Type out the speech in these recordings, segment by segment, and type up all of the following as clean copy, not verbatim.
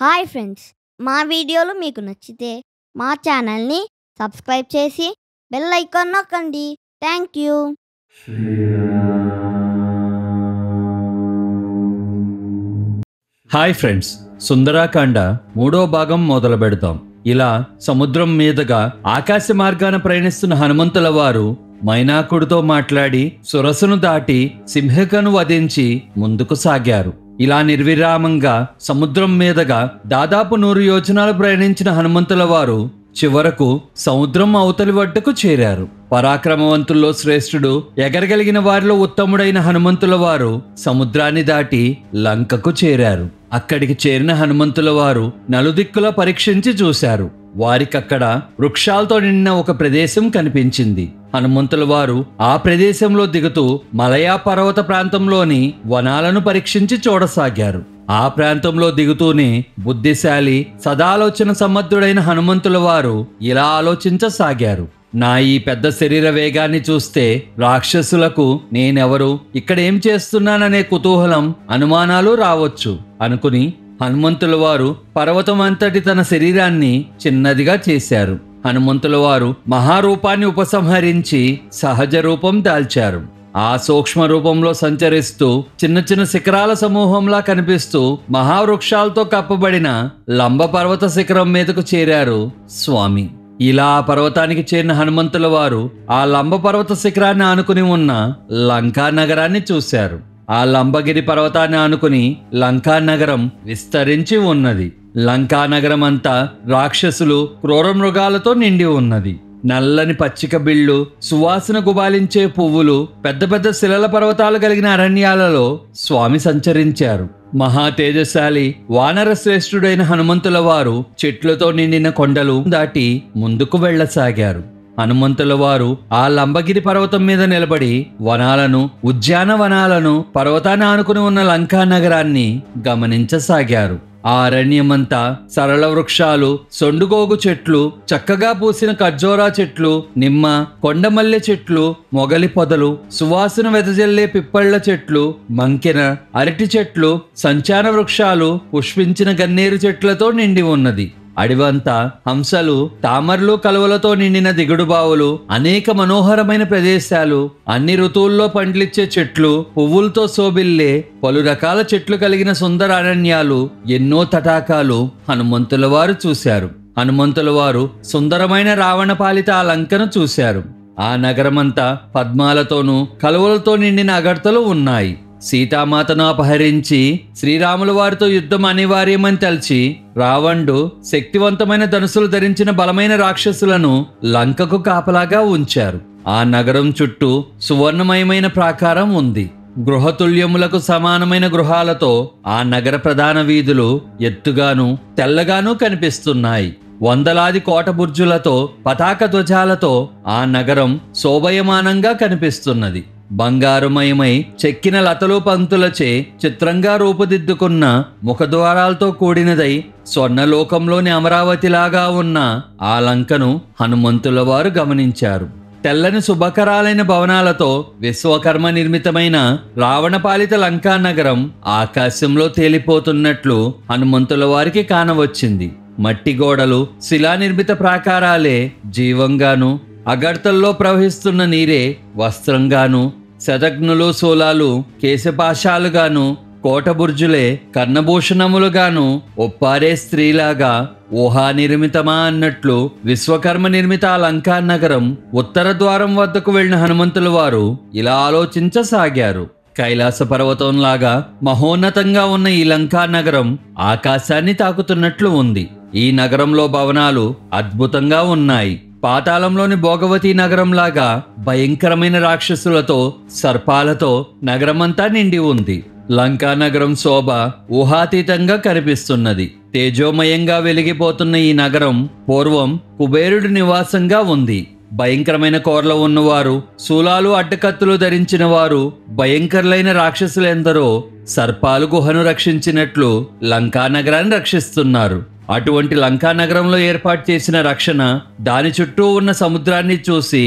Hi friends, మా వీడియోలు మీకు నచ్చితే మా ఛానల్ని సబ్స్క్రైబ్ చేసి బెల్ ఐకాన్ నొక్కండి. Thank you. Hi friends, Sundarakanda 3వ భాగం మొదలు పెడతాం. ఇలా సముద్రం మీదుగా ఆకాశ మార్గాన ప్రయాణిస్తున్న హనుమంతుల వారు మైనాకుడితో మాట్లాడి సురసును దాటి సింహికను వధించి ముందుకు సాగారు. ఇలా నిర్విరామంగా సముద్రం మీదుగా దాదాపు 100 యోజనాలు ప్రయాణించిన హనుమంతుల వారు చివరకు సముద్రం అవతలి వడ్డుకు చేరారు. పరాక్రమవంతుల్లో శ్రేష్ఠుడు, ఎగరగలిగిన వారిలో ఉత్తముడైన హనుమంతుల వారు సముద్రాన్ని దాటి లంకకు చేరారు. అక్కడికి చేరిన హనుమంతుల వారు నలుదిక్కులా పరీక్షించి చూశారు. వారికక్కడ వృక్షాలతో నిండిన ఒక ప్రదేశం కనిపించింది. హనుమంతుల వారు ఆ ప్రదేశంలో దిగుతూ మలయా పర్వత ప్రాంతంలోని వనాలను పరీక్షించి చూడసాగారు. ఆ ప్రాంతంలో దిగుతూనే బుద్ధిశాలి, సదాలోచన సమర్థుడైన హనుమంతుల వారు ఇలా ఆలోచించసాగారు. నా ఈ పెద్ద శరీర వేగాన్ని చూస్తే రాక్షసులకు నేనెవరు, ఇక్కడేం చేస్తున్నాననే కుతూహలం, అనుమానాలు రావచ్చు అనుకుని హనుమంతుల వారు పర్వతం అంతటి తన శరీరాన్ని చిన్నదిగా చేశారు. హనుమంతుల వారు మహారూపాన్ని ఉపసంహరించి సహజ రూపం దాల్చారు. ఆ సూక్ష్మ రూపంలో సంచరిస్తూ చిన్న చిన్న శిఖరాల సమూహంలా కనిపిస్తూ మహావృక్షాలతో కప్పబడిన లంబ పర్వత శిఖరం మీదకు చేరారు స్వామి. ఇలా ఆ పర్వతానికి చేరిన హనుమంతుల వారు ఆ లంబ పర్వత శిఖరాన్ని ఆనుకుని ఉన్న లంకా నగరాన్ని చూశారు. ఆ లంబగిరి పర్వతాన్ని ఆనుకుని లంకా నగరం విస్తరించి ఉన్నది. లంకా నగరం అంతా రాక్షసులు, క్రూర మృగాలతో నిండి ఉన్నది. నల్లని పచ్చిక బిళ్ళు, సువాసన గుబాలించే పువ్వులు, పెద్ద పెద్ద శిలల పర్వతాలు కలిగిన అరణ్యాలలో స్వామి సంచరించారు. మహా తేజశాలి, వానర శ్రేష్ఠుడైన హనుమంతుల వారు చెట్లతో నిండిన కొండలు దాటి ముందుకు వెళ్ళసాగారు. హనుమంతుల వారు ఆ లంబగిరి పర్వతం మీద నిలబడి వనాలను, ఉద్యానవనాలను, పర్వతాన్ని ఆనుకుని ఉన్న లంకా నగరాన్ని గమనించసాగారు. ఆ అరణ్యమంతా సరళ వృక్షాలు, సొండుగోగు చెట్లు, చక్కగా పూసిన ఖర్జూరా చెట్లు, నిమ్మ, కొండమల్లె చెట్లు, మొగలి పొదలు, సువాసన వెదజల్లే పిప్పళ్ల చెట్లు, మంకెన, అరటి చెట్లు, సంచాన వృక్షాలు, పుష్పించిన గన్నేరు చెట్లతో నిండి ఉన్నది. అడివంతా హంసలు, తామరలు, కలువలతో నిండిన దిగుడు బావులు, అనేక మనోహరమైన ప్రదేశాలు, అన్ని ఋతువుల్లో పండ్లిచ్చే చెట్లు, పువ్వులతో శోభిల్లే పలు రకాల చెట్లు కలిగిన సుందర అరణ్యాలు, ఎన్నో తటాకాలు హనుమంతుల వారు చూశారు. హనుమంతుల వారు సుందరమైన రావణపాలిత ఆ లంకను చూశారు. ఆ నగరమంతా పద్మాలతోనూ కలువలతో నిండిన అగడ్తలు ఉన్నాయి. సీతామాతను అపహరించి శ్రీరాముల వారితో యుద్ధం అనివార్యమని తలచి రావణుడు శక్తివంతమైన ధనుసులు ధరించిన బలమైన రాక్షసులను లంకకు కాపలాగా ఉంచారు. ఆ నగరం చుట్టూ సువర్ణమయమైన ప్రాకారం ఉంది. గృహతుల్యములకు సమానమైన గృహాలతో ఆ నగర ప్రధాన వీధులు ఎత్తుగాను తెల్లగాను కనిపిస్తున్నాయి. వందలాది కోట బుర్జులతో, పతాక ధ్వజాలతో ఆ నగరం శోభయమానంగా కనిపిస్తున్నది. బంగారుమయమై చెక్కిన లతలు పంక్తులచే చిత్రంగా రూపుదిద్దుకున్న ముఖద్వారాలతో కూడినదై స్వర్ణలోకంలోని అమరావతిలాగా ఉన్న ఆ లంకను హనుమంతుల వారు గమనించారు. తెల్లని శుభకరాలైన భవనాలతో విశ్వకర్మ నిర్మితమైన రావణపాలిత లంకా నగరం ఆకాశంలో తేలిపోతున్నట్లు హనుమంతుల వారికి కానవచ్చింది. మట్టి గోడలు, శిలానిర్మిత ప్రాకారాలే జీవంగాను, అగడ్తల్లో ప్రవహిస్తున్న నీరే వస్త్రంగాను, శతఘ్నులు, శూలాలు కేశపాశాలుగాను, కోటబుర్జులే కర్ణభూషణములుగాను, ఒప్పారే స్త్రీలాగా ఊహా నిర్మితమా అన్నట్లు విశ్వకర్మ నిర్మిత ఆ లంకా నగరం ఉత్తర ద్వారం వద్దకు వెళ్లిన హనుమంతుల వారు ఇలా ఆలోచించసాగారు. కైలాస పర్వతంలాగా మహోన్నతంగా ఉన్న ఈ లంకా నగరం ఆకాశాన్ని తాకుతున్నట్లు ఉంది. ఈ నగరంలో భవనాలు అద్భుతంగా ఉన్నాయి. పాతాళంలోని భోగవతి నగరంలాగా భయంకరమైన రాక్షసులతో, సర్పాలతో నగరమంతా నిండి ఉంది. లంకా నగరం శోభ ఊహాతీతంగా కనిపిస్తున్నది. తేజోమయంగా వెలిగిపోతున్న ఈ నగరం పూర్వం కుబేరుడి నివాసంగా ఉంది. భయంకరమైన కోరలు ఉన్నవారు, శూలాలు, అడ్డకత్తులు ధరించిన వారు, భయంకరులైన రాక్షసులెందరో సర్పాలు గుహను రక్షించినట్లు లంకా నగరాన్ని రక్షిస్తున్నారు. అటువంటి లంకా నగరంలో ఏర్పాటు చేసిన రక్షణ, దాని చుట్టూ ఉన్న సముద్రాన్ని చూసి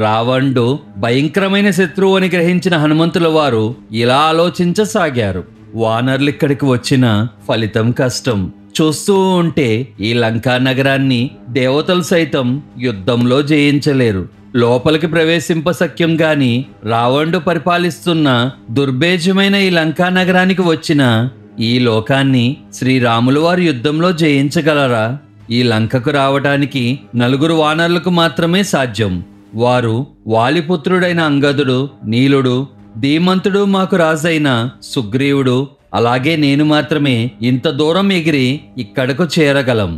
రావణుడు భయంకరమైన శత్రువు అని గ్రహించిన హనుమంతుల వారు ఇలా ఆలోచించసాగారు. వానర్లు ఇక్కడికి వచ్చిన ఫలితం కష్టం. చూస్తూ ఉంటే ఈ లంకా నగరాన్ని దేవతలు సైతం యుద్ధంలో జయించలేరు. లోపలికి ప్రవేశింప సఖ్యం గాని రావణుడు పరిపాలిస్తున్న దుర్భేద్యమైన ఈ లంకా నగరానికి వచ్చిన ఈ లోకాన్ని శ్రీరాములు వారు యుద్ధంలో జయించగలరా? ఈ లంకకు రావటానికి 4 వానరులకు మాత్రమే సాధ్యం. వారు వాలిపుత్రుడైన అంగదుడు, నీలుడు, ధీమంతుడు, మాకు రాజైన సుగ్రీవుడు, అలాగే నేను మాత్రమే ఇంత దూరం ఎగిరి ఇక్కడకు చేరగలం.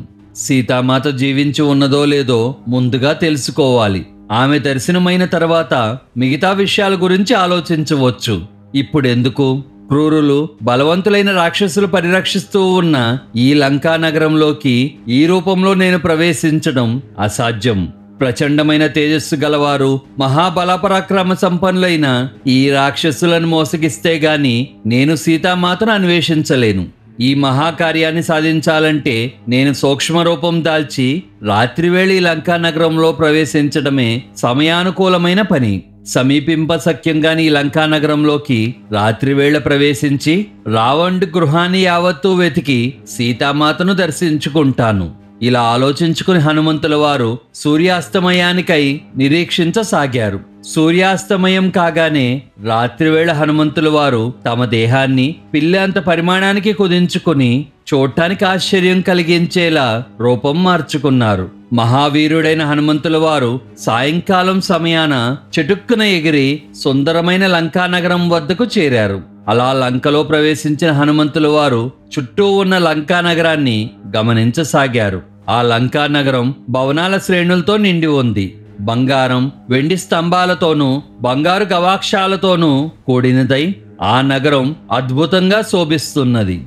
సీతామాత జీవించి ఉన్నదో లేదో ముందుగా తెలుసుకోవాలి. ఆమె దర్శనమైన తర్వాత మిగతా విషయాల గురించి ఆలోచించవచ్చు. ఇప్పుడెందుకు? క్రూరులు, బలవంతులైన రాక్షసులు పరిరక్షిస్తూ ఉన్న ఈ లంకా నగరంలోకి ఈ రూపంలో నేను ప్రవేశించడం అసాధ్యం. ప్రచండమైన తేజస్సు గలవారు, మహాబలపరాక్రమ సంపన్నులైన ఈ రాక్షసులను మోసగిస్తే గాని నేను సీతామాతను అన్వేషించలేను. ఈ మహాకార్యాన్ని సాధించాలంటే నేను సూక్ష్మ రూపం దాల్చి రాత్రివేళ ఈ లంకా నగరంలో ప్రవేశించడమే సమయానుకూలమైన పని. సమీపింప సఖ్యంగాని ఈ లంకా నగరంలోకి రాత్రివేళ ప్రవేశించి రావణుడి గృహాన్ని యావత్తూ వెతికి సీతామాతను దర్శించుకుంటాను. ఇలా ఆలోచించుకుని హనుమంతుల వారు సూర్యాస్తమయానికై నిరీక్షించసాగారు. సూర్యాస్తమయం కాగానే రాత్రివేళ హనుమంతుల వారు తమ దేహాన్ని పిల్లి అంత పరిమాణానికి కుదించుకుని చూడటానికి ఆశ్చర్యం కలిగించేలా రూపం మార్చుకున్నారు. మహావీరుడైన హనుమంతుల వారు సాయంకాలం సమయాన చటుక్కున ఎగిరి సుందరమైన లంకా నగరం వద్దకు చేరారు. అలా లంకలో ప్రవేశించిన హనుమంతుల వారు చుట్టూ ఉన్న లంకా నగరాన్ని గమనించసాగారు. ఆ లంకా నగరం భవనాల శ్రేణులతో నిండి ఉంది. బంగారం, వెండి స్తంభాలతోనూ బంగారు గవాక్షాలతోనూ కూడినదై ఆ నగరం అద్భుతంగా శోభిస్తున్నది.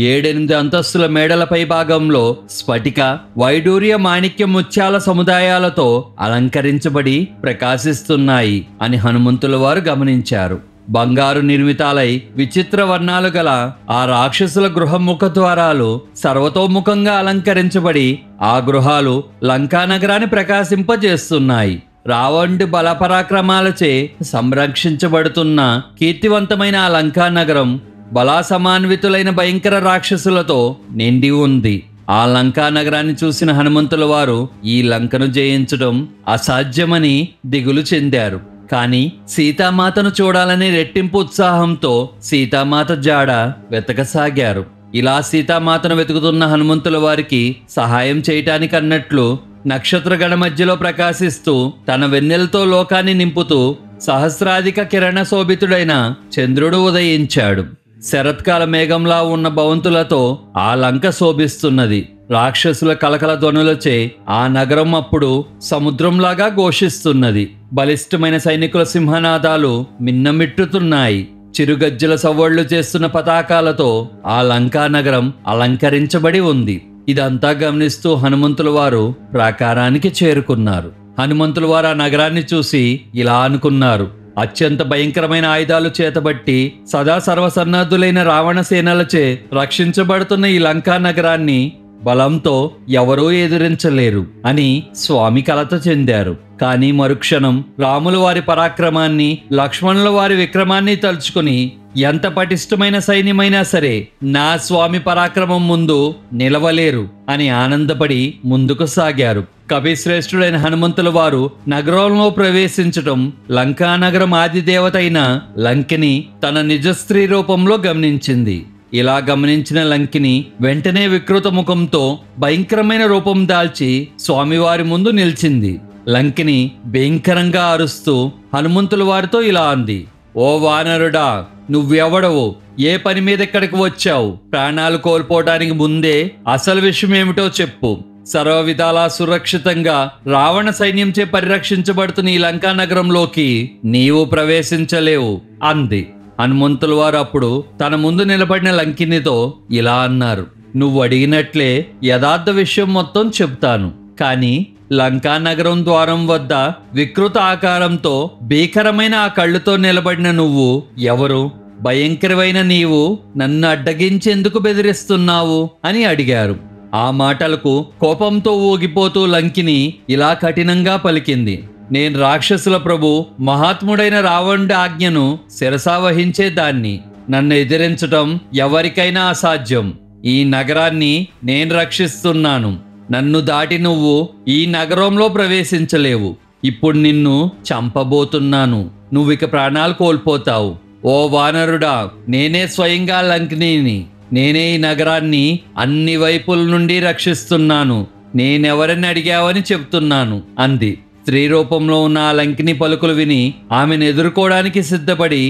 7-8 అంతస్తుల మేడలపై భాగంలో స్ఫటిక, వైడూర్య, మాణిక్య, ముత్యాల సముదాయాలతో అలంకరించబడి ప్రకాశిస్తున్నాయి అని హనుమంతుల వారు గమనించారు. బంగారు నిర్మితాలై విచిత్ర వర్ణాలు గల ఆ రాక్షసుల గృహ ముఖ ద్వారాలు సర్వతోముఖంగా అలంకరించబడి ఆ గృహాలు లంకా నగరాన్ని ప్రకాశింపజేస్తున్నాయి. రావణుడి బలపరాక్రమాలచే సంరక్షించబడుతున్న కీర్తివంతమైన ఆ లంకా నగరం బలాసమాన్వితులైన భయంకర రాక్షసులతో నిండి ఉంది. ఆ లంకా నగరాన్ని చూసిన హనుమంతుల వారు ఈ లంకను జయించడం అసాధ్యమని దిగులు చెందారు. కానీ సీతామాతను చూడాలనే రెట్టింపు ఉత్సాహంతో సీతామాత జాడ వెతకసాగారు. ఇలా సీతామాతను వెతుకుతున్న హనుమంతుల వారికి సహాయం చేయటానికి అన్నట్లు నక్షత్రగణ మధ్యలో ప్రకాశిస్తూ తన వెన్నెలతో లోకాన్ని నింపుతూ సహస్రాధిక కిరణ శోభితుడైన చంద్రుడు ఉదయించాడు. శరత్కాల మేఘంలా ఉన్న భవంతులతో ఆ లంక శోభిస్తున్నది. రాక్షసుల కలకల ధ్వనులచే ఆ నగరం అప్పుడు సముద్రంలాగా ఘోషిస్తున్నది. బలిష్టమైన సైనికుల సింహనాదాలు మిన్నమిట్టుతున్నాయి. చిరుగజ్జల సవ్వళ్లు చేస్తున్న పతాకాలతో ఆ లంకా నగరం అలంకరించబడి ఉంది. ఇదంతా గమనిస్తూ హనుమంతుల వారు ప్రాకారానికి చేరుకున్నారు. హనుమంతుల వారు ఆ నగరాన్ని చూసి ఇలా అనుకున్నారు. అత్యంత భయంకరమైన ఆయుధాలు చేతబట్టి సదా సర్వసన్నద్ధులైన రావణ సేనలచే రక్షించబడుతున్న ఈ లంకా నగరాన్ని బలంతో ఎవరూ ఎదిరించలేరు అని స్వామి కలత చెందారు. కానీ మరుక్షణం రాముల వారి పరాక్రమాన్ని, లక్ష్మణుల వారి విక్రమాన్ని తలుచుకుని ఎంత పటిష్టమైన సైన్యమైనా సరే నా స్వామి పరాక్రమం ముందు నిలవలేరు అని ఆనందపడి ముందుకు సాగారు. కపిశ్రేష్ఠుడైన హనుమంతుల వారు నగరంలో ప్రవేశించటం లంకా నగరం ఆదిదేవత అయిన లంకిని తన నిజ స్త్రీ రూపంలో గమనించింది. ఇలా గమనించిన లంకిని వెంటనే వికృత ముఖంతో భయంకరమైన రూపం దాల్చి స్వామివారి ముందు నిలిచింది. లంకిని భయంకరంగా అరుస్తూ హనుమంతుల వారితో ఇలా అంది. ఓ వానరుడా, నువ్వెవడవు? ఏ పని మీద ఇక్కడికి వచ్చావు? ప్రాణాలు కోల్పోవటానికి ముందే అసలు విషయం ఏమిటో చెప్పు. సర్వ విధాలా సురక్షితంగా రావణ సైన్యంచే పరిరక్షించబడుతున్న ఈ లంకా నగరంలోకి నీవు ప్రవేశించలేవు అంది. హనుమంతుల వారు అప్పుడు తన ముందు నిలబడిన లంకినితో ఇలా అన్నారు. నువ్వు అడిగినట్లే యథార్థ విషయం మొత్తం చెప్తాను. కానీ లంకా నగరం ద్వారం వద్ద వికృత ఆకారంతో భీకరమైన ఆ కళ్ళుతో నిలబడిన నువ్వు ఎవరు? భయంకరమైన నీవు నన్ను అడ్డగించేందుకు బెదిరిస్తున్నావు అని అడిగారు. ఆ మాటలకు కోపంతో ఊగిపోతూ లంకిని ఇలా కఠినంగా పలికింది. నేను రాక్షసుల ప్రభు మహాత్ముడైన రావణుడి ఆజ్ఞను శిరసావహించేదాన్ని. నన్ను ఎదిరించటం ఎవరికైనా అసాధ్యం. ఈ నగరాన్ని నేను రక్షిస్తున్నాను. నన్ను దాటి నువ్వు ఈ నగరంలో ప్రవేశించలేవు. ఇప్పుడు నిన్ను చంపబోతున్నాను. నువ్విక ప్రాణాలు కోల్పోతావు. ఓ వానరుడా, నేనే స్వయంగా లంకిని. నేనే ఈ నగరాన్ని అన్ని వైపుల నుండి రక్షిస్తున్నాను. నేనెవరిని అడిగావని చెప్తున్నాను అంది. స్త్రీ రూపంలో ఉన్న ఆ లంకిని పలుకులు విని ఆమెను ఎదుర్కోవడానికి సిద్ధపడి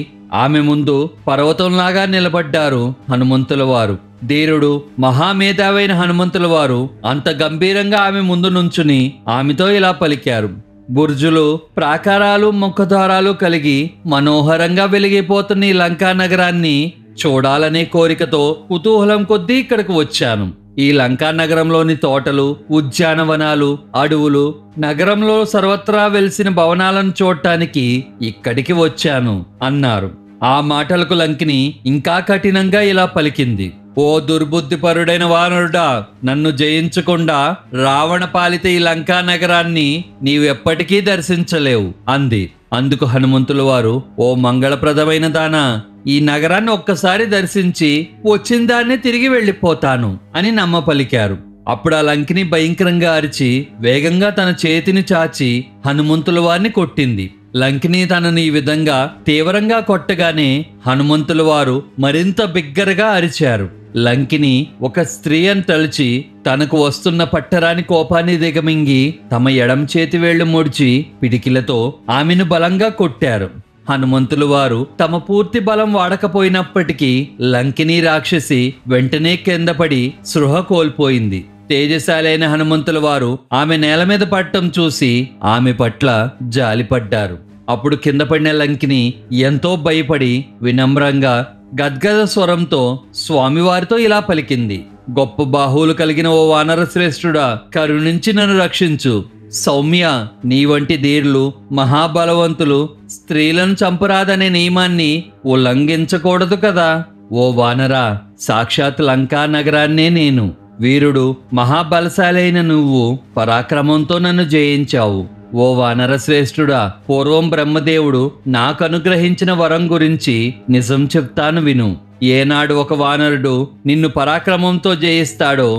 ఆమె ముందు పర్వతంలాగా నిలబడ్డారు హనుమంతుల వారు. ధీరుడు, మహామేధావైన హనుమంతుల వారు అంత గంభీరంగా ఆమె ముందు నుంచుని ఆమెతో ఇలా పలికారు. బుర్జులు, ప్రాకారాలు, ముఖద్వారాలు కలిగి మనోహరంగా వెలిగిపోతున్న ఈ లంకా నగరాన్ని చూడాలనే కోరికతో కుతూహలం కొద్దీ ఇక్కడికి వచ్చాను. ఈ లంకా నగరంలోని తోటలు, ఉద్యానవనాలు, అడవులు, నగరంలో సర్వత్రా వెలిసిన భవనాలను చూడటానికి ఇక్కడికి వచ్చాను అన్నారు. ఆ మాటలకు లంకిని ఇంకా కఠినంగా ఇలా పలికింది. ఓ దుర్బుద్ధిపరుడైన వానరుడా, నన్ను జయించకుండా రావణ పాలిత ఈ లంకా నగరాన్ని నీవెప్పటికీ దర్శించలేవు అంది. అందుకు హనుమంతుల వారు, ఓ మంగళప్రదమైన దానా, ఈ నగరాన్ని ఒక్కసారి దర్శించి వచ్చిన దాన్నే తిరిగి వెళ్ళిపోతాను అని నమ్మ పలికారు. అప్పుడు ఆ లంకిని భయంకరంగా అరిచి వేగంగా తన చేతిని చాచి హనుమంతుల వారిని కొట్టింది. లంకిని తనని ఈ విధంగా తీవ్రంగా కొట్టగానే హనుమంతుల వారు మరింత బిగ్గరగా అరిచారు. లంకిని ఒక స్త్రీ అని తలచి తనకు వస్తున్న పట్టరాని కోపాన్ని దిగమింగి తమ ఎడం చేతి వేళ్లు ముడిచి పిడికిలతో ఆమెను బలంగా కొట్టారు. హనుమంతులు వారు తమ పూర్తి బలం వాడకపోయినప్పటికీ లంకిని రాక్షసి వెంటనే కిందపడి స్పృహ కోల్పోయింది. తేజశాలైన హనుమంతుల వారు ఆమె నేల మీద పడటం చూసి ఆమె పట్ల జాలిపడ్డారు. అప్పుడు కింద పడిన లంకిని ఎంతో భయపడి వినమ్రంగా గద్గద స్వరంతో స్వామివారితో ఇలా పలికింది. గొప్ప బాహువులు కలిగిన ఓ వానర శ్రేష్ఠుడా, కరుణించి నన్ను రక్షించు. సౌమ్య, నీ వంటి ధీరులు, మహాబలవంతులు స్త్రీలను చంపరాదనే నియమాన్ని ఉల్లంఘించకూడదు కదా. ఓ వానరా, సాక్షాత్ లంకా నగరాన్నే నేను. వీరుడు, మహాబలశాలైన నువ్వు పరాక్రమంతో నన్ను జయించావు. ఓ వానర శ్రేష్ఠుడా, పూర్వం బ్రహ్మదేవుడు నాకు అనుగ్రహించిన వరం గురించి నిజం చెప్తాను విను. ఏనాడు ఒక వానరుడు నిన్ను పరాక్రమంతో జయిస్తాడో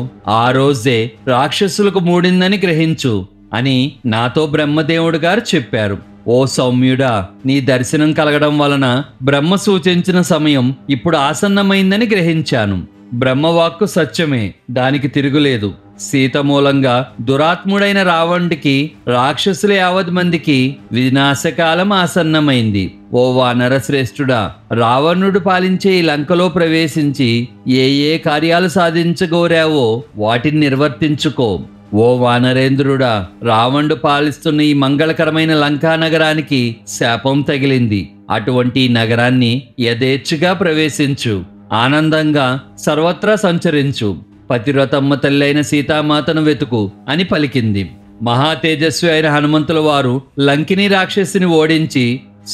ఆ రోజే రాక్షసులకు మూడిందని గ్రహించు అని నాతో బ్రహ్మదేవుడు గారు చెప్పారు. ఓ సౌమ్యుడా, నీ దర్శనం కలగడం వలన బ్రహ్మ సూచించిన సమయం ఇప్పుడు ఆసన్నమైందని గ్రహించాను. బ్రహ్మవాక్కు సత్యమే, దానికి తిరుగులేదు. సీత మూలంగా దురాత్ముడైన రావణుడికి, రాక్షసుల 50 మందికి వినాశకాలం ఆసన్నమైంది. ఓ వానర శ్రేష్ఠుడా, రావణుడు పాలించే ఈ లంకలో ప్రవేశించి ఏ కార్యాలు సాధించగోరావో వాటిని నిర్వర్తించుకో. ఓ వానరేంద్రుడా, రావణుడు పాలిస్తున్న ఈ మంగళకరమైన లంకా నగరానికి శాపం తగిలింది. అటువంటి నగరాన్ని యథేచ్ఛగా ప్రవేశించు. ఆనందంగా సర్వత్రా సంచరించు. పతివ్రతమ్మ తల్లైన సీతామాతను వెతుకు అని పలికింది. మహా తేజస్వి అయిన హనుమంతుల వారు లంకిని రాక్షసిని ఓడించి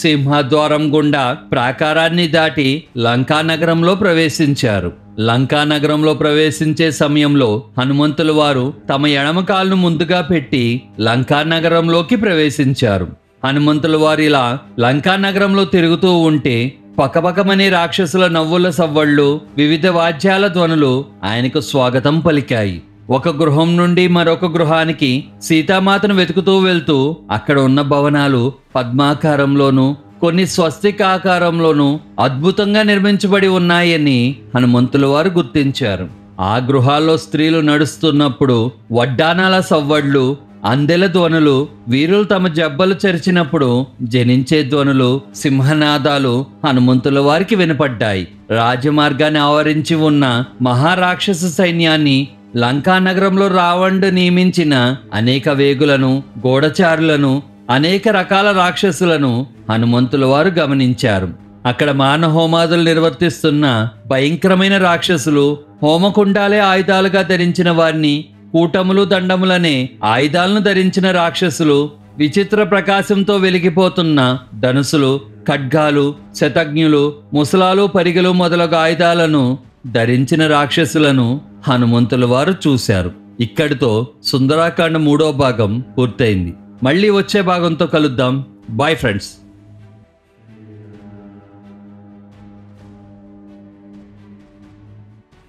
సింహద్వారం గుండా ప్రాకారాన్ని దాటి లంకా నగరంలో ప్రవేశించారు. లంకా నగరంలో ప్రవేశించే సమయంలో హనుమంతుల వారు తమ ఎడమ కాలును ముందుగా పెట్టి లంకా నగరంలోకి ప్రవేశించారు. హనుమంతుల వారు ఇలా లంకా నగరంలో తిరుగుతూ ఉంటే పకపకమనే రాక్షసుల నవ్వుల సవ్వళ్ళు, వివిధ వాద్యాల ధ్వనులు ఆయనకు స్వాగతం పలికాయి. ఒక గృహం నుండి మరొక గృహానికి సీతామాతను వెతుకుతూ వెళ్తూ అక్కడ ఉన్న భవనాలు పద్మాకారంలోనూ కొన్ని స్వస్తికాకారంలోనూ అద్భుతంగా నిర్మించబడి ఉన్నాయని హనుమంతుల వారు గుర్తించారు. ఆ గృహాల్లో స్త్రీలు నడుస్తున్నప్పుడు వడ్డానాల సవ్వళ్ళు, అందెల ధ్వనులు, వీరులు తమ జబ్బలు చరిచినప్పుడు జనించే ధ్వనులు, సింహనాదాలు హనుమంతుల వారికి వినపడ్డాయి. రాజమార్గాన్ని ఆవరించి ఉన్న మహారాక్షస సైన్యాన్ని, లంకా నగరంలో రావణుడు నియమించిన అనేక వేగులను, గూఢచారులను, అనేక రకాల రాక్షసులను హనుమంతుల వారు గమనించారు. అక్కడ మానహోమాదులు నిర్వర్తిస్తున్న భయంకరమైన రాక్షసులు, హోమకుండాలే ఆయుధాలుగా ధరించిన వారిని, కూటములు దండములనే ఆయుధాలను ధరించిన రాక్షసులు, విచిత్ర ప్రకాశంతో వెలిగిపోతున్న ధనుసులు, ఖడ్గాలు, శతజ్ఞులు, ముసలాలు, పరిగెలు మొదలగు ఆయుధాలను ధరించిన రాక్షసులను హనుమంతుల వారు చూశారు. ఇక్కడితో సుందరాకాండ 3వ భాగం పూర్తయింది. మళ్ళీ వచ్చే భాగంతో కలుద్దాం. Bye friends.